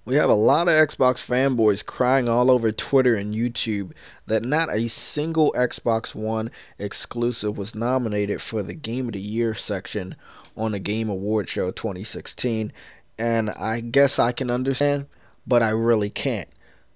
We have a lot of Xbox fanboys crying all over Twitter and YouTube that not a single Xbox One exclusive was nominated for the Game of the Year section on the Game Award Show 2016. And I guess I can understand, but I really can't.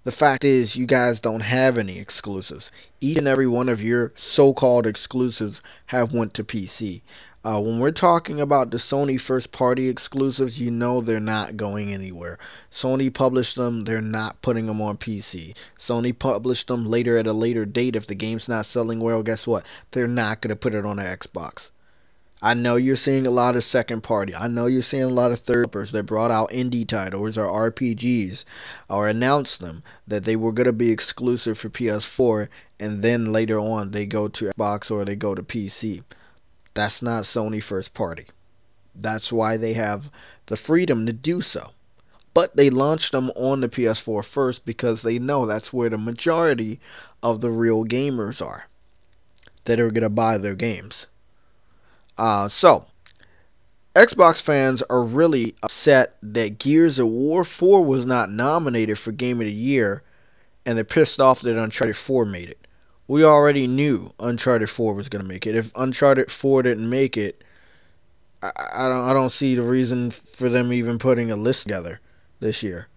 The fact is, you guys don't have any exclusives. Each and every one of your so-called exclusives have went to PC. When we're talking about the Sony first-party exclusives, you know they're not going anywhere. Sony published them, they're not putting them on PC. Sony published them later at a later date. If the game's not selling well, guess what? They're not going to put it on the Xbox. I know you're seeing a lot of second party. I know you're seeing a lot of third parties that brought out indie titles or RPGs or announced them that they were going to be exclusive for PS4, and then later on they go to Xbox or they go to PC. That's not Sony first party. That's why they have the freedom to do so. But they launched them on the PS4 first because they know that's where the majority of the real gamers are that are going to buy their games. So, Xbox fans are really upset that Gears of War 4 was not nominated for Game of the Year, and they're pissed off that Uncharted 4 made it. We already knew Uncharted 4 was going to make it. If Uncharted 4 didn't make it, I don't see the reason for them even putting a list together this year.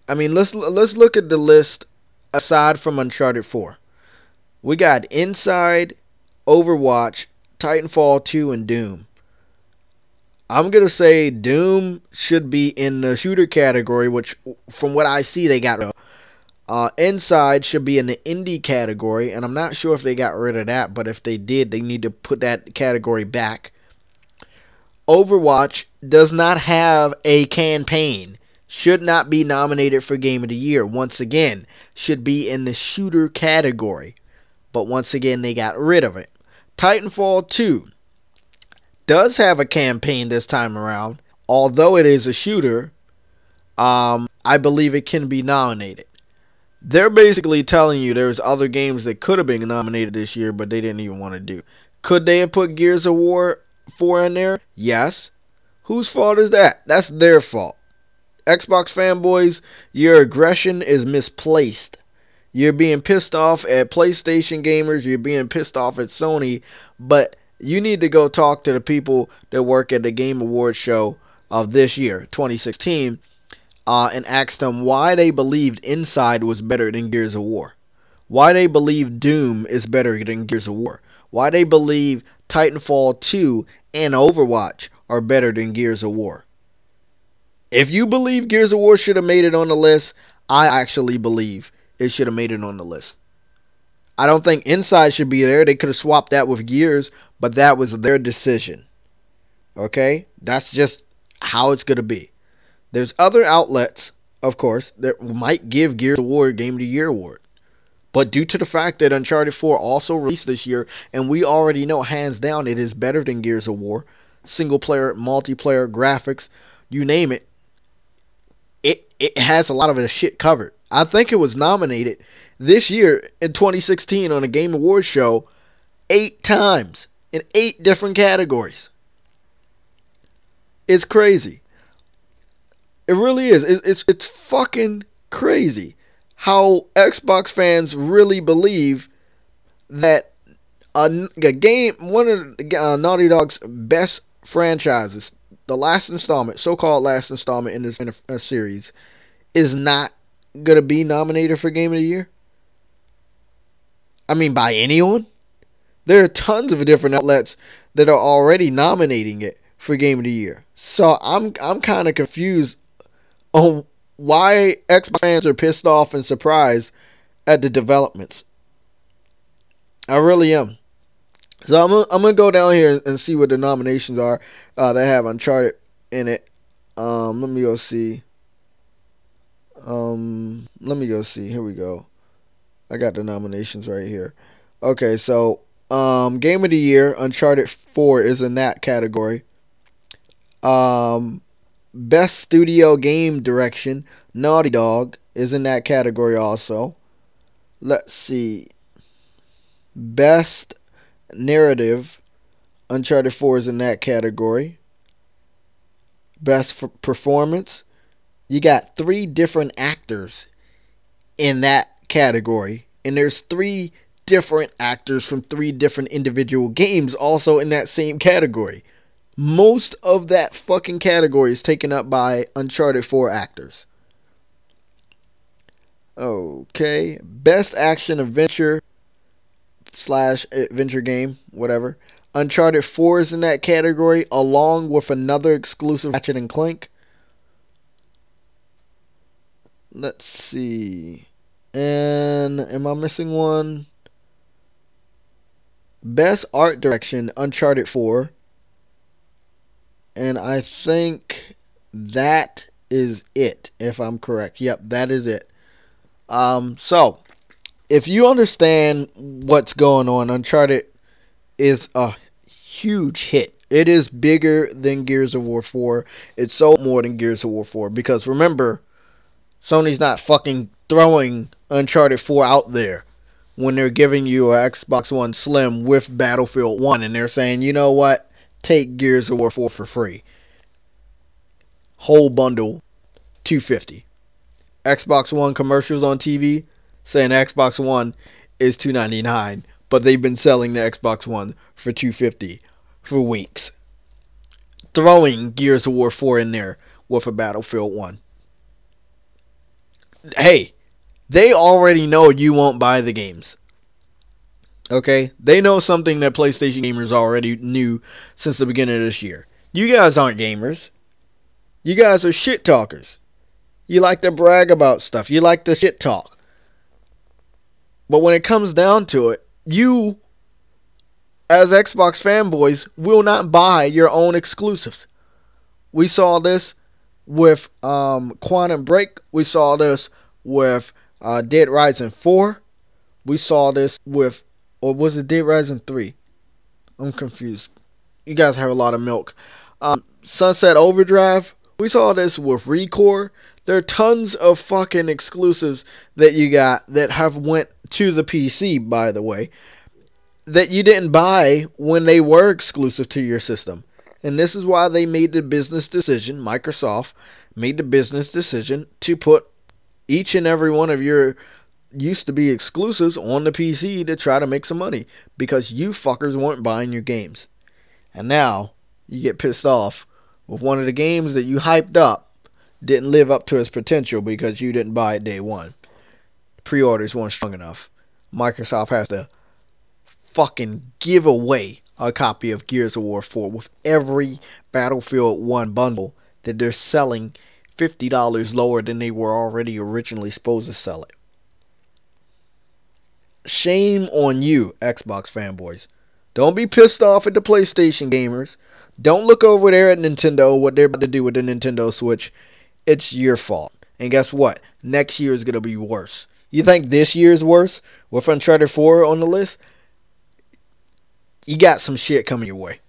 I mean, let's look at the list aside from Uncharted 4. We got Inside, Overwatch, Titanfall 2, and Doom. I'm going to say Doom should be in the shooter category, which from what I see they got rid of. Inside should be in the indie category, and I'm not sure if they got rid of that, but if they did, they need to put that category back. Overwatch does not have a campaign. Should not be nominated for Game of the Year. Once again, should be in the shooter category. But once again, they got rid of it. Titanfall 2 does have a campaign this time around. Although it is a shooter, I believe it can be nominated. They're basically telling you there's other games that could have been nominated this year, but they didn't even want to do. Could they have put Gears of War 4 in there? Yes. Whose fault is that? That's their fault. Xbox fanboys, your aggression is misplaced. You're being pissed off at PlayStation gamers. You're being pissed off at Sony. But you need to go talk to the people that work at the Game Awards show of this year, 2016, and ask them why they believed Inside was better than Gears of War. Why they believe Doom is better than Gears of War. Why they believe Titanfall 2 and Overwatch are better than Gears of War. If you believe Gears of War should have made it on the list, I actually believe it should have made it on the list. I don't think Inside should be there. They could have swapped that with Gears, but that was their decision. Okay? That's just how it's going to be. There's other outlets, of course, that might give Gears of War Game of the Year award. But due to the fact that Uncharted 4 also released this year, and we already know hands down it is better than Gears of War, single player, multiplayer, graphics, you name it, it has a lot of the shit covered. I think it was nominated this year in 2016 on a Game Awards show 8 times in 8 different categories. It's crazy. It really is. It's fucking crazy how Xbox fans really believe that a game, one of Naughty Dog's best franchises, the last installment, so-called last installment in this series, is not going to be nominated for Game of the Year? I mean, by anyone? There are tons of different outlets that are already nominating it for Game of the Year. So I'm kind of confused on why Xbox fans are pissed off and surprised at the developments. I really am. So I'm gonna go down here and see what the nominations are that have Uncharted in it. Let me go see. Here we go. I got the nominations right here. Okay, so Game of the Year, Uncharted 4 is in that category. Best Studio Game Direction, Naughty Dog is in that category also. Let's see. Best Narrative, Uncharted 4 is in that category. Best Performance, You got 3 different actors in that category, and there's 3 different actors from 3 different individual games also in that same category. Most of that fucking category is taken up by Uncharted 4 actors. Okay, best action adventure slash adventure game, whatever. Uncharted 4 is in that category, along with another exclusive, Ratchet and Clank. Let's see. And am I missing one? Best art direction, Uncharted 4. And I think that is it, if I'm correct. Yep, that is it. So, if you understand what's going on, Uncharted is a huge hit. It is bigger than Gears of War 4. It sold more than Gears of War 4. Because remember, Sony's not fucking throwing Uncharted 4 out there when they're giving you an Xbox One Slim with Battlefield 1. And they're saying, you know what? Take Gears of War 4 for free. Whole bundle, $250. Xbox One commercials on TV saying Xbox One is $299, but they've been selling the Xbox One for $250 for weeks. Throwing Gears of War 4 in there with a Battlefield 1. Hey, they already know you won't buy the games. Okay? They know something that PlayStation gamers already knew since the beginning of this year. You guys aren't gamers. You guys are shit talkers. You like to brag about stuff. You like to shit talk. But when it comes down to it, you, as Xbox fanboys, will not buy your own exclusives. We saw this with Quantum Break. We saw this with Dead Rising 4. We saw this with, or was it Dead Rising 3? I'm confused. You guys have a lot of milk. Sunset Overdrive. We saw this with Recore. There are tons of fucking exclusives that you got that have went to the PC, by the way, that you didn't buy when they were exclusive to your system. And this is why they made the business decision, Microsoft made the business decision to put each and every one of your used to be exclusives on the PC to try to make some money, because you fuckers weren't buying your games. And now you get pissed off with one of the games that you hyped up didn't live up to its potential because you didn't buy it day one. Pre-orders weren't strong enough. Microsoft has to fucking give away a copy of Gears of War 4 with every Battlefield 1 bundle that they're selling $50 lower than they were already originally supposed to sell it. Shame on you, Xbox fanboys. Don't be pissed off at the PlayStation gamers. Don't look over there at Nintendo, what they're about to do with the Nintendo Switch. It's your fault. And guess what? Next year is going to be worse. You think this year is worse with Uncharted 4 on the list? You got some shit coming your way.